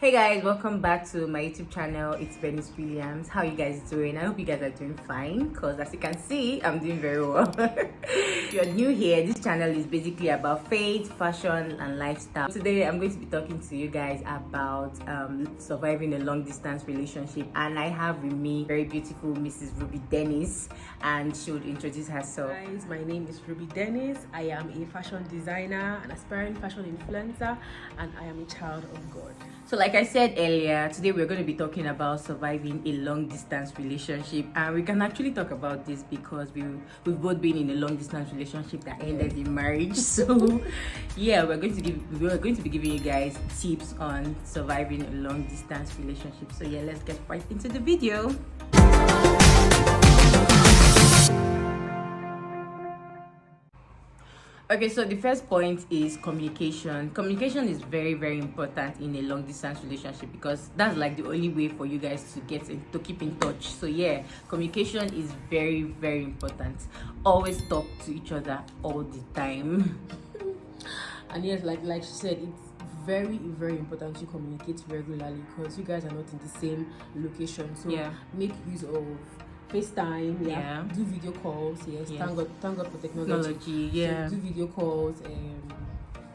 Hey guys, welcome back to my YouTube channel. It's Bernice Williams. How you guys doing? I hope you guys are doing fine, because as you can see, I'm doing very well. If you're new here, this channel is basically about faith, fashion, and lifestyle. Today, I'm going to be talking to you guys about surviving a long distance relationship, and I have with me very beautiful Mrs. Ruby Dennis, and she would introduce herself. Guys, my name is Ruby Dennis. I am a fashion designer, an aspiring fashion influencer, and I am a child of God. So like I said earlier, today we're going to be talking about surviving a long distance relationship, and we can actually talk about this because we've both been in a long distance relationship that ended in marriage. So yeah, we're going to be giving you guys tips on surviving a long distance relationship. So yeah, let's get right into the video. Okay, so the first point is communication. Communication is very, very important in a long distance relationship because that's like the only way for you guys to keep in touch. So yeah, communication is very, very important. Always talk to each other all the time. And yes, like she said, it's very, very important to communicate regularly because you guys are not in the same location. So yeah, make use of FaceTime, do video calls. Yes. Thank God for technology. Yeah, so do video calls.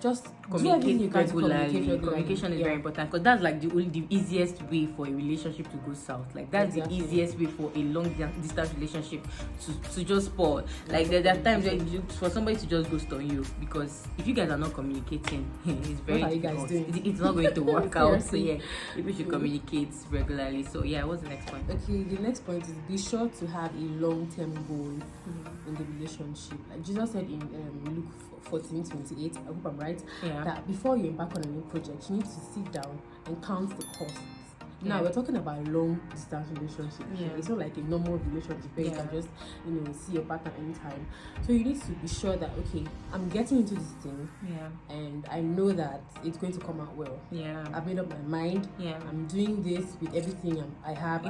Just communicate regularly. Communication is very important because that's like the easiest way for a relationship to go south. Like that's the easiest way for a long distance relationship to just spoil. Like there are times for somebody to just ghost on you because if you guys are not communicating, it's very difficult. It's not going to work out. So yeah, people should communicate regularly. So yeah, what's the next point? Okay, the next point is be sure to have a long-term goal in the relationship. Like Jesus said in Luke 14:28, I hope I'm right, that before you embark on a new project, you need to sit down and count the costs. Now we're talking about a long distance relationship. It's not like a normal relationship where you can just see your partner anytime. So you need to be sure that okay, I'm getting into this thing and I know that it's going to come out well. I've made up my mind. I'm doing this with everything I have,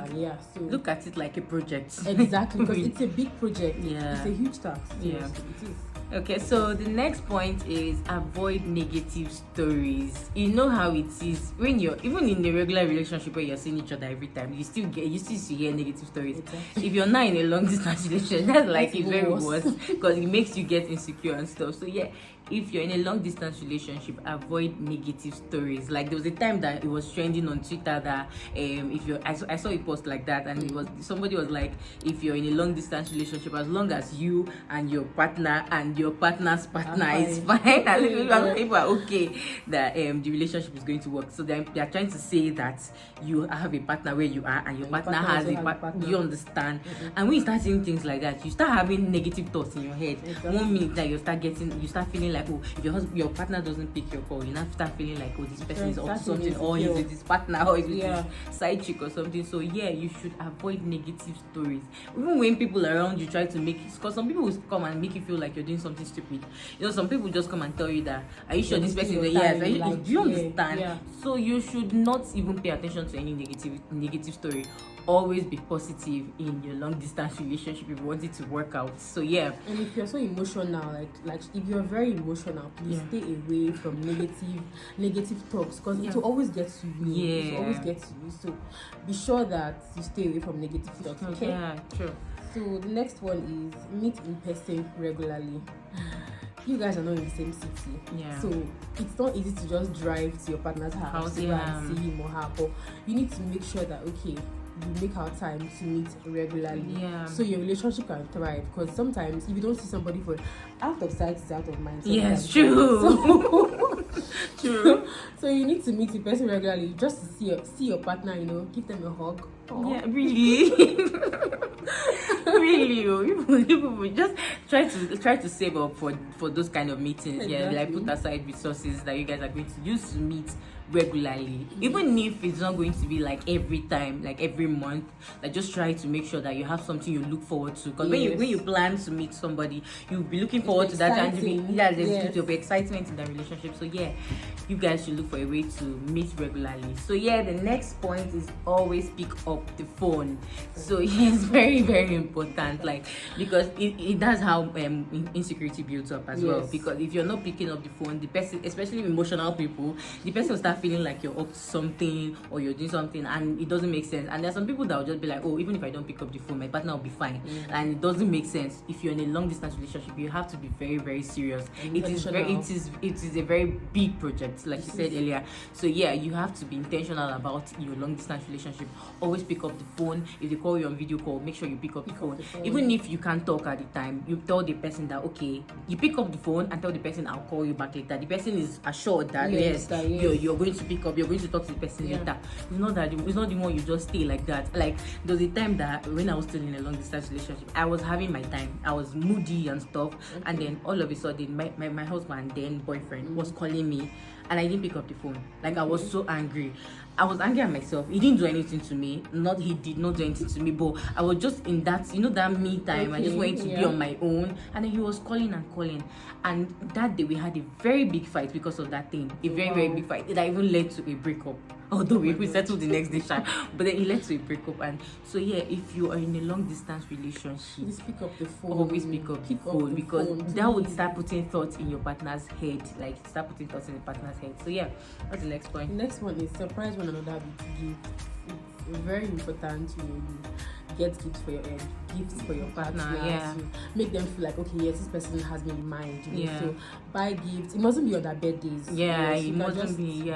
so look at it like a project. Exactly, because it's a big project. It's a huge task. It is. Okay, so the next point is avoid negative stories. You know how it is when you're even in a regular relationship where you're seeing each other every time, you still hear negative stories. If you're not in a long distance relationship, that's like it's very worse because it makes you get insecure and stuff. So yeah, if you're in a long distance relationship, avoid negative stories. Like there was a time that it was trending on Twitter that I saw a post like that, and somebody was like, if you're in a long distance relationship, as long as you and your partner and your partner's partner is fine, and people are okay, that the relationship is going to work. So they are trying to say that you have a partner where you are and your partner has a partner. You understand? And when you start seeing things like that, you start having negative thoughts in your head. 1 minute that you start feeling like, oh, if your partner doesn't pick your call, you now start feeling like, oh, this person is up to something, or he's with his partner, or he's with his side chick or something. So yeah, you should avoid negative stories. Even when people around you try to make it, because some people will come and make you feel like you're doing something stupid. Some people just come and tell you that, are you sure this person is do you understand? So you should not even pay attention to any negative story. Always be positive in your long distance relationship if you want it to work out. So yeah, and if you're so emotional, like if you're very emotional, please stay away from negative talks because it will always get to you. It will always get to you. So be sure that you stay away from negative talks. Okay. Yeah, true. So the next one is meet in person regularly. You guys are not in the same city, so it's not easy to just drive to your partner's house and see him or her. But you need to make sure that you make our time to meet regularly, so your relationship can thrive. Because sometimes if you don't see somebody for out of sight is out of mind. Yes, true. True. So you need to meet the person regularly just to see your partner. Give them a hug. Yeah, really. Really, people just try to save up for those kind of meetings. Like put aside resources that you guys are going to use to meet regularly, even if it's not going to be like every time, like every month. Like just try to make sure that you have something you look forward to, because when you plan to meet somebody, you'll be looking forward to that, and there'll be excitement in the relationship. So yeah, you guys should look for a way to meet regularly. So yeah, the next point is always speak up up the phone. So it's very, very important, like, because it does how insecurity builds up as well. Because if you're not picking up the phone, the person, especially emotional people, the person will start feeling like you're up to something or you're doing something, and it doesn't make sense. And there's some people that will just be like, oh, even if I don't pick up the phone, my partner will be fine. And it doesn't make sense. If you're in a long distance relationship, you have to be very, very serious. It is a very big project, like you said earlier. So yeah, you have to be intentional about your long distance relationship. Always pick up the phone. If they call you on video call, make sure you pick up the phone. Even if you can't talk at the time, you tell the person that, okay, you pick up the phone and tell the person, I'll call you back later. The person is assured that you're going to pick up, you're going to talk to the person later. It's not the one you just stay like that. Like, there was a time that when I was still in a long distance relationship, I was having my time. I was moody and stuff, and then all of a sudden my husband, then boyfriend, was calling me, and I didn't pick up the phone. Like, I was so angry. I was angry at myself. He didn't do anything to me. He did not do anything to me, but I was just in that, that me time. I just wanted to be on my own. And then he was calling and calling. And that day we had a very big fight because of that thing. A very, very big fight. It even led to a breakup. Although we settled the next day, but then it led to a breakup. And so yeah, if you are in a long distance relationship, just pick up the phone. Always pick up the phone, because that would start putting thoughts in your partner's head. Like, start putting thoughts in the partner's head. So yeah, what's the next point? The next one is surprise one another with gifts. It's very important to get gifts for your partner. Yeah, to make them feel like, okay, yes, this person has me in mind. So buy gifts. It mustn't be on their birthdays. Yeah, it mustn't be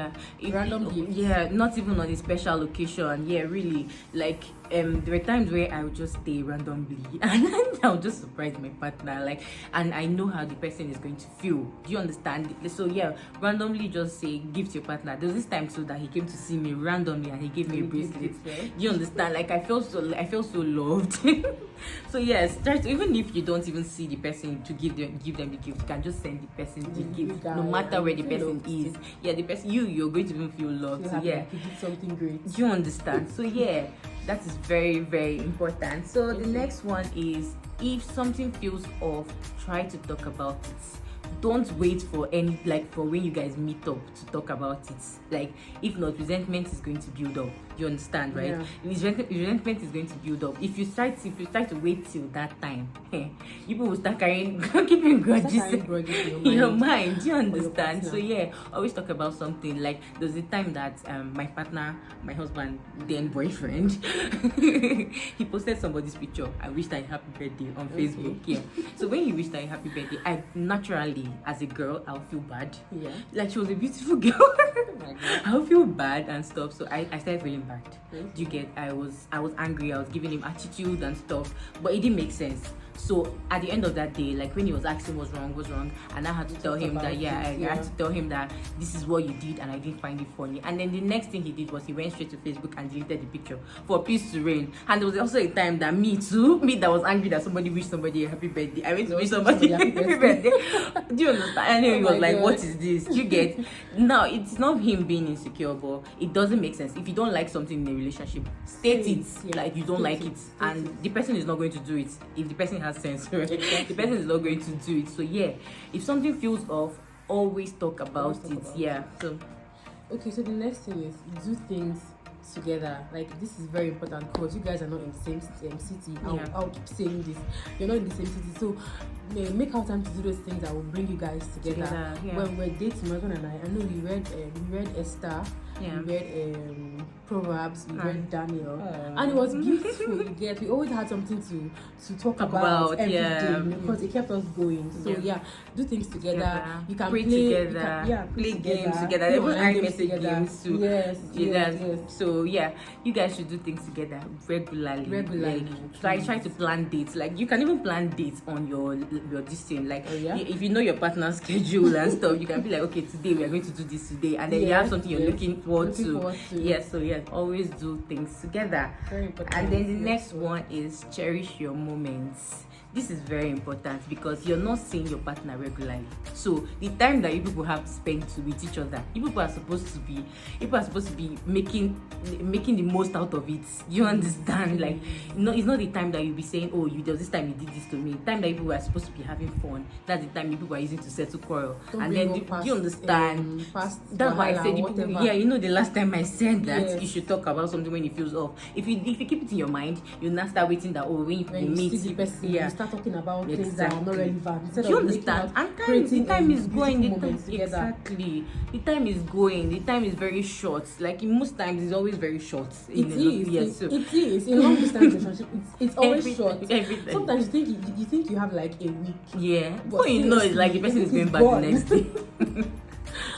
random gifts. Yeah, not even on a special occasion. Yeah, really. Like, there were times where I would just stay randomly and I would just surprise my partner, like, and I know how the person is going to feel. Do you understand? So yeah, randomly just say gift your partner. There was this time too that he came to see me randomly and he gave me a bracelet. Do you understand? Like, I felt so loved. So yes, try to, even if you don't even see the person to give them the gift, you can just send the person the gift, no matter where the person is. Yeah, the person you're going to even feel loved. So yeah, you did something great. Do you understand? So yeah, that is very, very important. So the next one is, if something feels off, try to talk about it. Don't wait for when you guys meet up to talk about it. Like, if not, resentment is going to build up. You understand, right? Resentment is going to build up. If you try to wait till that time, people will start keeping grudges in your mind. Do you understand? So yeah, always talk about something. Like, there's a time that my partner, my husband, then boyfriend, he posted somebody's picture. I wished her a happy birthday on Facebook. Yeah. So when he wished her a happy birthday, I naturally, as a girl, I'll feel bad. Yeah. Like, she was a beautiful girl. Oh my God. I'll feel bad and stuff. So I started feeling bad. Do you get? I was angry. I was giving him attitude and stuff, but it didn't make sense. So at the end of that day, like, when he was asking what's wrong, and I had to tell him that I had to tell him that this is what you did and I didn't find it funny. And then the next thing he did was he went straight to Facebook and deleted the picture for peace to reign. And there was also a time that me that was angry that somebody wished somebody a happy birthday. I went to wish somebody a happy birthday. Do you understand? And then he was like, what is this? Do you get? Now, it's not him being insecure, but it doesn't make sense. If you don't like something in a relationship, state it. Like, you don't like it, and the person is not going to do it. If the person has sense, right? The person is not going to do it. So yeah, if something feels off, always talk about it. Yeah. So okay, so the next thing is do things together. Like, this is very important because you guys are not in the same city. I'll keep saying this. You're not in the same city, so make out time to do those things that will bring you guys together. When we're dating, my husband and I know we read Esther. We read Proverbs, we read Daniel, and it was beautiful. We always had something to talk about every day because it kept us going. So do things together. You can play together. Play games together. Even iMessage games too. Yes. So yeah, you guys should do things together regularly. Like, try to plan dates. Like, you can even plan dates on your distance. Like, if you know your partner's schedule and stuff, you can be like, okay, today we are going to do this today, and then you have something you're looking forward to. Yes, so yes, always do things together. Very important. And then the next one is cherish your moments. this is very important because you're not seeing your partner regularly. So the time that you people have spent with each other, you people are supposed to be making the most out of it. You understand? Like, no, it's not the time that you'll be saying, oh, this time you did this to me. The time that you people are supposed to be having fun, that's the time you people are using to settle quarrel. And then you understand? That's why I said, the last time I said that you should talk about something when it feels off. If you keep it in your mind, you'll not start waiting that when you meet see the person, you start talking about things that are not relevant. Instead you understand? And the time is going. Exactly. The time is going. The time is very short. Like in most times, it's always very short. It is. In long distance relationship, it's always short. Sometimes you think you have like a week. Yeah. Before you know, it's like the person is going back the next day.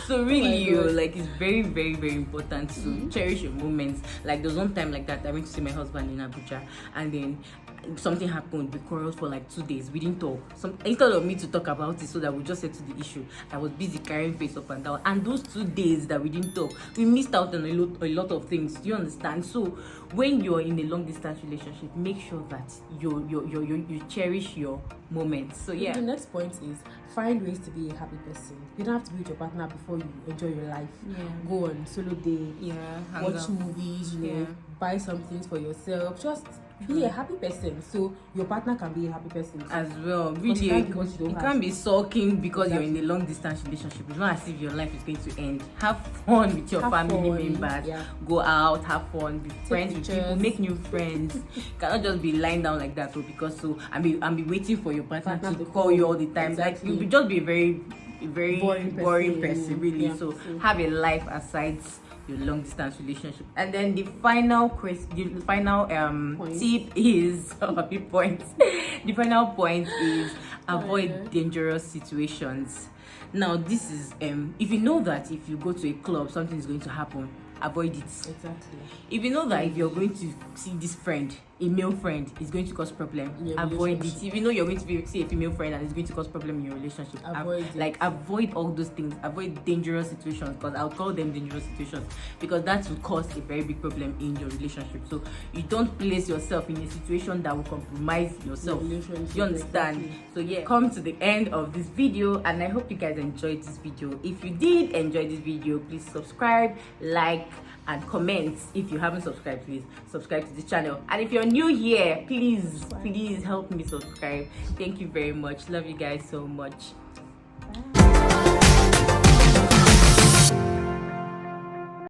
So really, it's very, very, very important to cherish your moments. Like there was one time like that, I went to see my husband in Abuja, and then something happened. We quarreled for like 2 days. We didn't talk. Instead of me to talk about it so that we just settle the issue, I was busy carrying face up and down. And those 2 days that we didn't talk, we missed out on a lot of things. Do you understand? So when you're in a long distance relationship, make sure that you cherish your moments. So yeah. The next point is find ways to be a happy person. You don't have to be with your partner before you enjoy your life. Yeah. Go on solo day. Yeah. Watch movies. Buy some things for yourself. Just be a happy person, so your partner can be a happy person too. As well. Really, you can't be sulking because you're in a long distance relationship. It's not as if your life is going to end. Have fun with your family members. Go out, have fun, be friends with people, make new friends. You cannot just be lying down like that and be waiting for your partner to call you all the time. Exactly. Like you'll just be a very boring person really. Yeah. So have a life aside your long distance relationship. And then the final tip is the final point is avoid dangerous situations. Now this is if you know that if you go to a club something is going to happen, avoid it. Exactly. If you know that if you're going to see this friend, a male friend, is going to cause problem, avoid it. If you know you're going to see a female friend and it's going to cause problem in your relationship, avoid all those things. Avoid dangerous situations, because I'll call them dangerous situations because that will cause a very big problem in your relationship. So you don't place yourself in a situation that will compromise yourself. You understand? Exactly. So yeah, come to the end of this video, and I hope you guys enjoyed this video. If you did enjoy this video, please subscribe, like, and comment. If you haven't subscribed, please subscribe to the channel. And if you're new here, please help me subscribe. Thank you very much. Love you guys so much.